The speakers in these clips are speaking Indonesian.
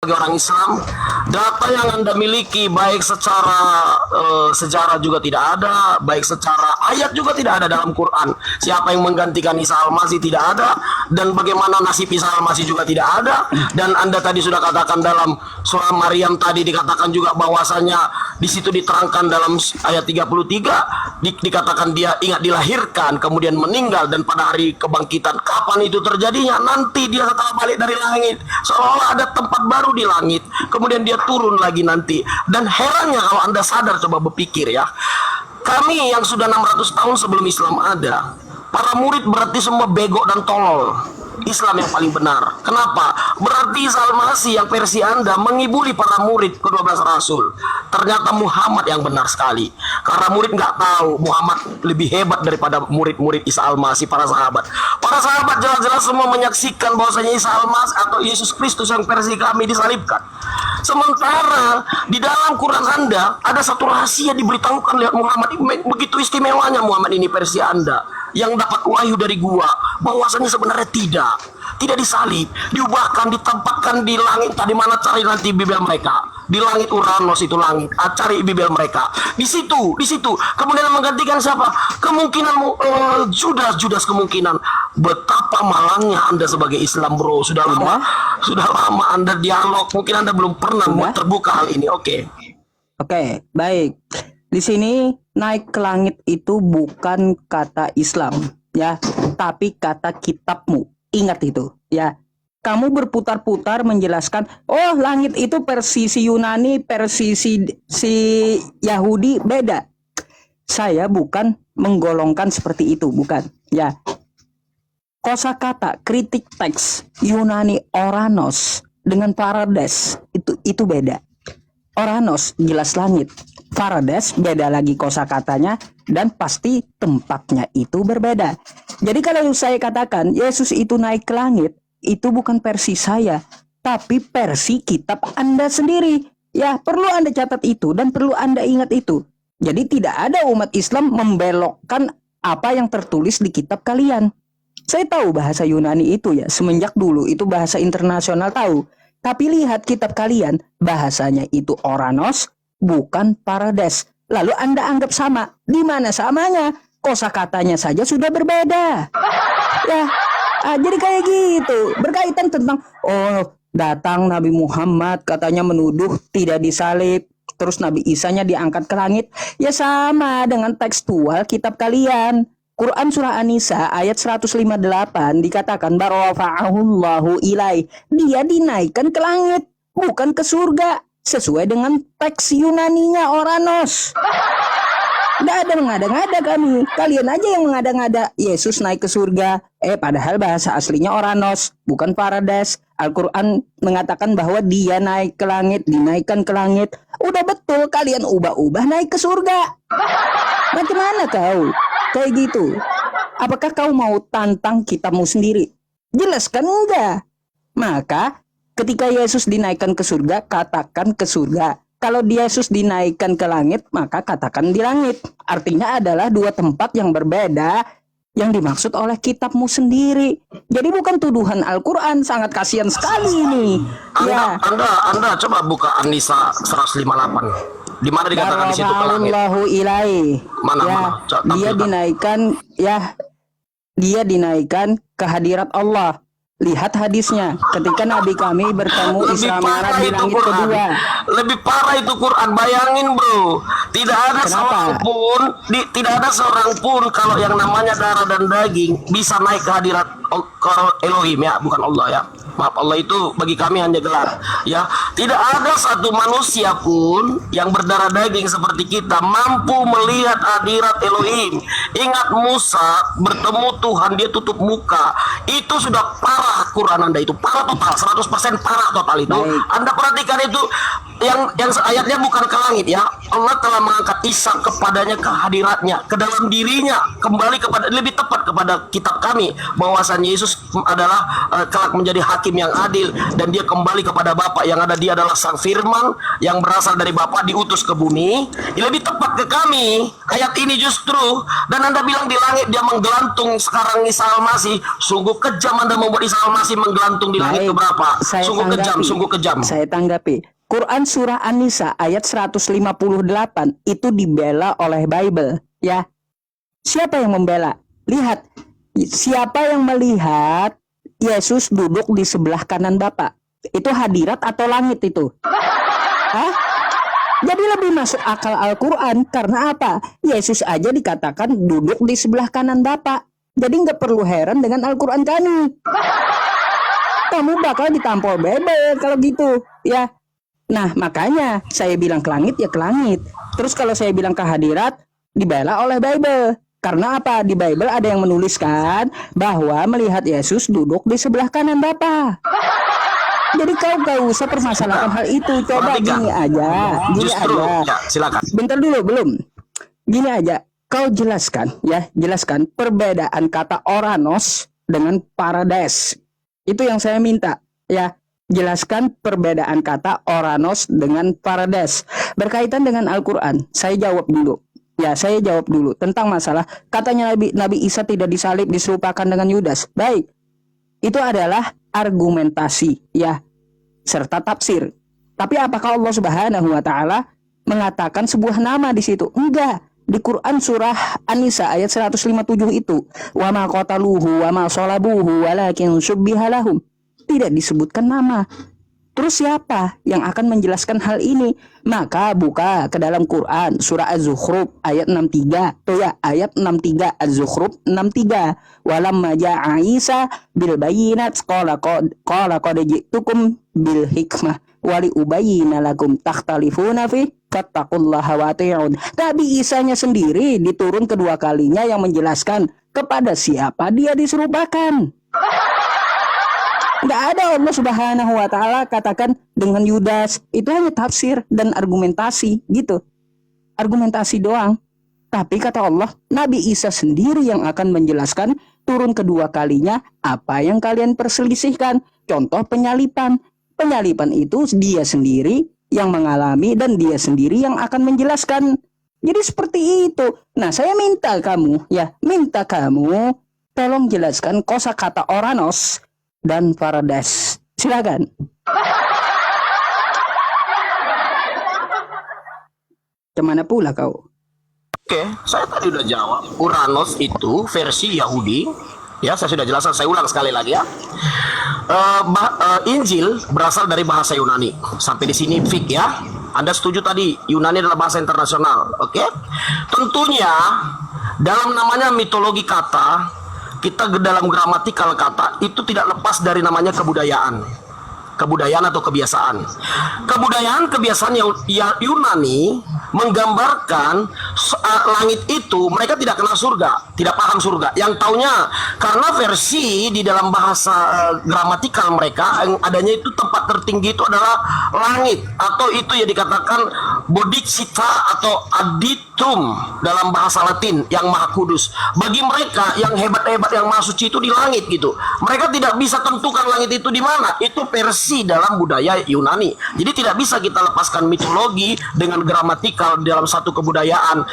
sebagai orang Islam, data yang Anda miliki baik secara sejarah juga tidak ada, baik secara ayat juga tidak ada dalam Quran. Siapa yang menggantikan Isa Al-Masih tidak ada, dan bagaimana nasib Isa Al-Masih juga tidak ada. Dan Anda tadi sudah katakan dalam surah Maryam tadi dikatakan juga bahwasanya di situ diterangkan dalam ayat 33 dikatakan dia ingat dilahirkan kemudian meninggal dan pada hari kebangkitan. Kapan itu terjadinya? Nanti dia setelah balik dari langit, seolah-olah ada tempat baru di langit, kemudian dia turun lagi nanti. Dan herannya kalau Anda sadar, coba berpikir ya, kami yang sudah 600 tahun sebelum Islam ada, para murid berarti semua bego dan tolol. Islam yang paling benar. Kenapa? Berarti Isa Al-Masih yang versi Anda mengibuli para murid ke-12 Rasul. Ternyata Muhammad yang benar sekali. Karena murid nggak tahu Muhammad lebih hebat daripada murid-murid Isa Al-Masih, para sahabat. Para sahabat jelas-jelas semua menyaksikan bahwasanya Isa Al-Masih atau Yesus Kristus yang versi kami disalibkan. Sementara di dalam Quran Anda ada satu rahasia diberitahukan lihat Muhammad. Begitu istimewanya Muhammad ini versi Anda yang dapat wahyu dari gua, bahwasanya sebenarnya tidak disalib, diubahkan, ditempatkan di langit. Tadi mana cari nanti Bible mereka? Di langit Uranus itu langit. Cari Bible mereka. Di situ. Kemudian menggantikan siapa? Kemungkinan Judas kemungkinan. Betapa malangnya Anda sebagai Islam, bro. Sudah lama Anda dialog. Mungkin Anda belum pernah terbuka hal ini. Oke, baik. Di sini naik ke langit itu bukan kata Islam, ya, tapi kata kitabmu. Ingat itu, ya. Kamu berputar-putar menjelaskan, oh langit itu versi si Yunani, versi si Yahudi beda. Saya bukan menggolongkan seperti itu, bukan, ya. Kosakata kritik teks Yunani Oranos dengan Parades itu beda. Oranos jelas langit, Parades beda lagi kosakatanya, dan pasti tempatnya itu berbeda. Jadi kalau saya katakan Yesus itu naik ke langit, itu bukan versi saya, tapi versi kitab Anda sendiri. Ya, perlu Anda catat itu dan perlu Anda ingat itu. Jadi tidak ada umat Islam membelokkan apa yang tertulis di kitab kalian. Saya tahu bahasa Yunani itu ya, semenjak dulu itu bahasa internasional tahu. Tapi lihat kitab kalian, bahasanya itu Oranos, bukan Parades. Lalu Anda anggap sama. Di mana samanya? Kosakatanya saja sudah berbeda. Ya, jadi kayak gitu. Berkaitan tentang, oh datang Nabi Muhammad katanya menuduh tidak disalib. Terus Nabi Isanya diangkat ke langit. Ya sama dengan tekstual kitab kalian. Quran surah An-Nisa ayat 158 dikatakan barafa'ahullahu ilai. Dia dinaikkan ke langit, bukan ke surga. Sesuai dengan teks Yunaninya Oranos. Nggak ada mengada-ngada kami. Kalian aja yang mengada-ngada Yesus naik ke surga. Padahal bahasa aslinya Oranos, bukan Parades. Al-Quran mengatakan bahwa dia naik ke langit, dinaikkan ke langit. Udah betul, kalian ubah-ubah naik ke surga. Macam mana kau? Kayak gitu. Apakah kau mau tantang kitabmu sendiri? Jelas kan enggak? Maka ketika Yesus dinaikkan ke surga, katakan ke surga. Kalau Yesus dinaikkan ke langit, maka katakan di langit. Artinya adalah dua tempat yang berbeda yang dimaksud oleh kitabmu sendiri. Jadi bukan tuduhan Al-Quran. Sangat kasihan sekali ini. Anda coba buka An-Nisa 158. Di mana dikatakan di situ ke langit? Mana? Dia dinaikkan ke hadirat Allah. Lihat hadisnya, ketika Nabi kami bertemu Isra Mi'raj di langit kedua. Lebih parah itu Quran, bayangin bro. Tidak ada seorang pun kalau yang namanya darah dan daging bisa naik ke hadirat Elohim, ya, bukan Allah, ya. Maaf, Allah itu bagi kami hanya gelar, ya. Tidak ada satu manusia pun yang berdarah daging seperti kita mampu melihat hadirat Elohim. Ingat Musa bertemu Tuhan, dia tutup muka. Itu sudah parah Quran Anda itu. Parah total, 100% parah total itu. Anda perhatikan itu. yang ayatnya bukan ke langit ya. Allah telah mengangkat Isa kepadanya, ke hadiratnya, ke dalam dirinya, kembali kepada, lebih tepat kepada kitab kami, bahwasannya Yesus adalah kelak menjadi hakim yang adil, dan dia kembali kepada Bapa yang ada. Dia adalah sang firman yang berasal dari Bapa, diutus ke bumi. Ini lebih tepat ke kami ayat ini justru. Dan Anda bilang di langit dia menggelantung sekarang Isa Al-Masih. Sungguh kejam Anda membuat Isa Al-Masih menggelantung di langit keberapa. Sungguh kejam, sungguh kejam. Saya tanggapi. Quran surah An-Nisa ayat 158 itu dibela oleh Bible, ya. Siapa yang membela? Lihat, siapa yang melihat Yesus duduk di sebelah kanan Bapa? Itu hadirat atau langit itu? Hah? Jadi lebih masuk akal Al-Quran. Karena apa? Yesus aja dikatakan duduk di sebelah kanan Bapa. Jadi nggak perlu heran dengan Al-Quran kami. Kamu bakal ditampol Bible kalau gitu, ya. Nah, makanya saya bilang ke langit ya ke langit. Terus kalau saya bilang ke hadirat, dibela oleh Bible. Karena apa? Di Bible ada yang menuliskan bahwa melihat Yesus duduk di sebelah kanan Bapa. Jadi kau gak usah permasalahkan hal itu. Coba gini aja. Ya, silakan. Bentar dulu, belum. Gini aja. Kau jelaskan perbedaan kata oranos dengan parades. Itu yang saya minta, ya. Jelaskan perbedaan kata oranos dengan parades berkaitan dengan Al-Quran. Saya jawab dulu. Ya, saya jawab dulu tentang masalah katanya Nabi Isa tidak disalib, diserupakan dengan Yudas. Baik, itu adalah argumentasi, ya, serta tafsir. Tapi apakah Allah Subhanahu wa Ta'ala mengatakan sebuah nama di situ? Enggak. Di Quran surah An-Nisa ayat 157 itu, wa ma qataluhu wa ma salabuhu walakin syubbiha lahum. Tidak disebutkan nama. Terus siapa yang akan menjelaskan hal ini? Maka buka ke dalam Quran surah Az-Zukhruf ayat 63. Tuh ya, ayat 63 Az-Zukhruf 63. Walamma ja'a Isa bil bayyinat qala qad ji'tukum bil hikmah wali ubayyina lakum takhtalifuna fi fattaqullaha wa ati'un. Nabi Isanya sendiri diturun kedua kalinya yang menjelaskan kepada siapa dia diserupakan. Nggak ada Allah Subhanahu wa Ta'ala katakan dengan Yudas. Itu hanya tafsir dan argumentasi gitu. Argumentasi doang. Tapi kata Allah, Nabi Isa sendiri yang akan menjelaskan turun kedua kalinya apa yang kalian perselisihkan. Contoh penyalipan. Penyalipan itu dia sendiri yang mengalami dan dia sendiri yang akan menjelaskan. Jadi seperti itu. Nah, saya minta kamu tolong jelaskan kosakata oranos dan parades. Silakan. Kemana pula kau? Oke, saya tadi udah jawab. Uranos itu versi Yahudi. Ya, saya sudah jelaskan. Saya ulang sekali lagi ya. Injil berasal dari bahasa Yunani. Sampai di sini fik ya. Anda setuju tadi Yunani adalah bahasa internasional. Oke? Tentunya dalam namanya mitologi kata, kita dalam gramatikal kata itu tidak lepas dari namanya kebudayaan atau kebiasaan. Kebiasaan Yunani menggambarkan langit itu mereka tidak kenal surga, tidak paham surga. Yang taunya karena versi di dalam bahasa gramatikal mereka yang adanya itu tempat tertinggi itu adalah langit, atau itu ya dikatakan bodhicitta atau aditum dalam bahasa Latin yang maha kudus. Bagi mereka yang hebat-hebat yang maha suci itu di langit gitu. Mereka tidak bisa tentukan langit itu di mana. Itu versi dalam budaya Yunani. Jadi tidak bisa kita lepaskan mitologi dengan gramatikal dalam satu kebudayaan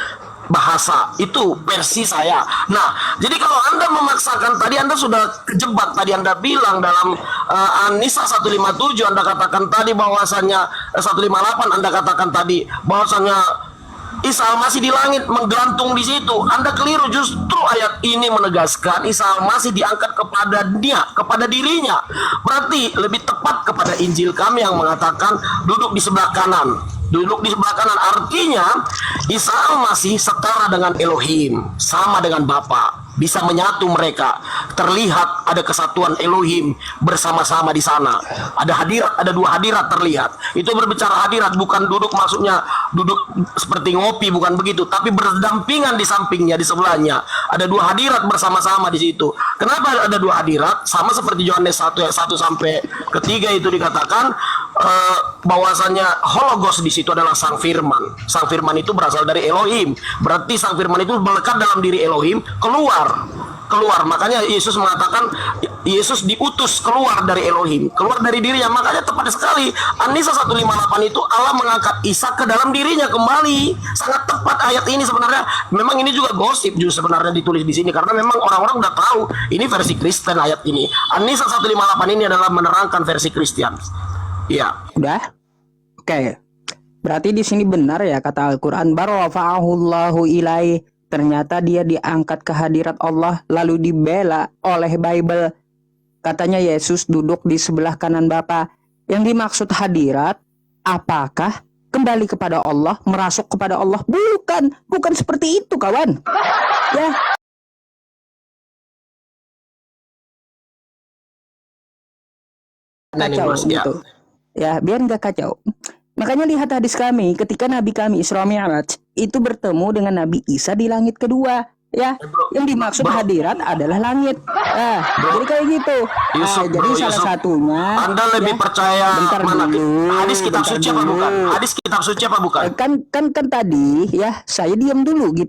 bahasa. Itu versi saya. Nah, jadi kalau Anda memaksakan, tadi Anda sudah kejebak, tadi Anda bilang dalam An-Nisa 157 Anda katakan tadi bahwasannya 158 Anda katakan tadi bahwasannya Isa Al-Masih di langit menggantung di situ. Anda keliru. Justru ayat ini menegaskan Isa Al-Masih diangkat kepada dia, kepada dirinya. Berarti lebih tepat kepada Injil kami yang mengatakan duduk di sebelah kanan. Duduk di sebelah kanan artinya Isa Al-Masih setara dengan Elohim, sama dengan Bapa. Bisa menyatu mereka. Terlihat ada kesatuan Elohim bersama-sama di sana. Ada hadirat, ada dua hadirat terlihat. Itu berbicara hadirat bukan duduk, maksudnya duduk seperti ngopi, bukan begitu, tapi berdampingan di sampingnya, di sebelahnya. Ada dua hadirat bersama-sama di situ. Kenapa ada dua hadirat? Sama seperti Yohanes 1 ayat 1 sampai ketiga itu dikatakan bahwasanya Hologos di situ adalah Sang Firman. Sang Firman itu berasal dari Elohim. Berarti Sang Firman itu melekat dalam diri Elohim, keluar. Makanya Yesus mengatakan Yesus diutus keluar dari Elohim, keluar dari dirinya. Makanya tepat sekali An-Nisa 158 itu Allah mengangkat Isa ke dalam dirinya kembali. Sangat tepat ayat ini sebenarnya. Memang ini juga gosip juga sebenarnya ditulis di sini, karena memang orang-orang udah tahu ini versi Kristen ayat ini. An-Nisa 158 ini adalah menerangkan versi Kristen. Iya. Udah? Oke. Berarti di sini benar ya kata Al-Qur'an, barafa'ahullahu ilai. Ternyata dia diangkat ke hadirat Allah lalu dibela oleh Bible. Katanya Yesus duduk di sebelah kanan Bapa. Yang dimaksud hadirat, apakah kembali kepada Allah, merasuk kepada Allah? Bukan seperti itu kawan. Ya. Kacau gitu. Ya, biar nggak kacau. Makanya lihat hadis kami ketika Nabi kami Isra Mi'raj itu bertemu dengan Nabi Isa di langit kedua, ya. Yang dimaksud hadirat adalah langit. Jadi kayak gitu. Jadi salah satunya Anda lebih percaya bentar mana? dulu, Hadis kitab bentar suci apa dulu. bukan? Hadis kitab suci apa bukan? Kan tadi ya saya diam dulu gitu.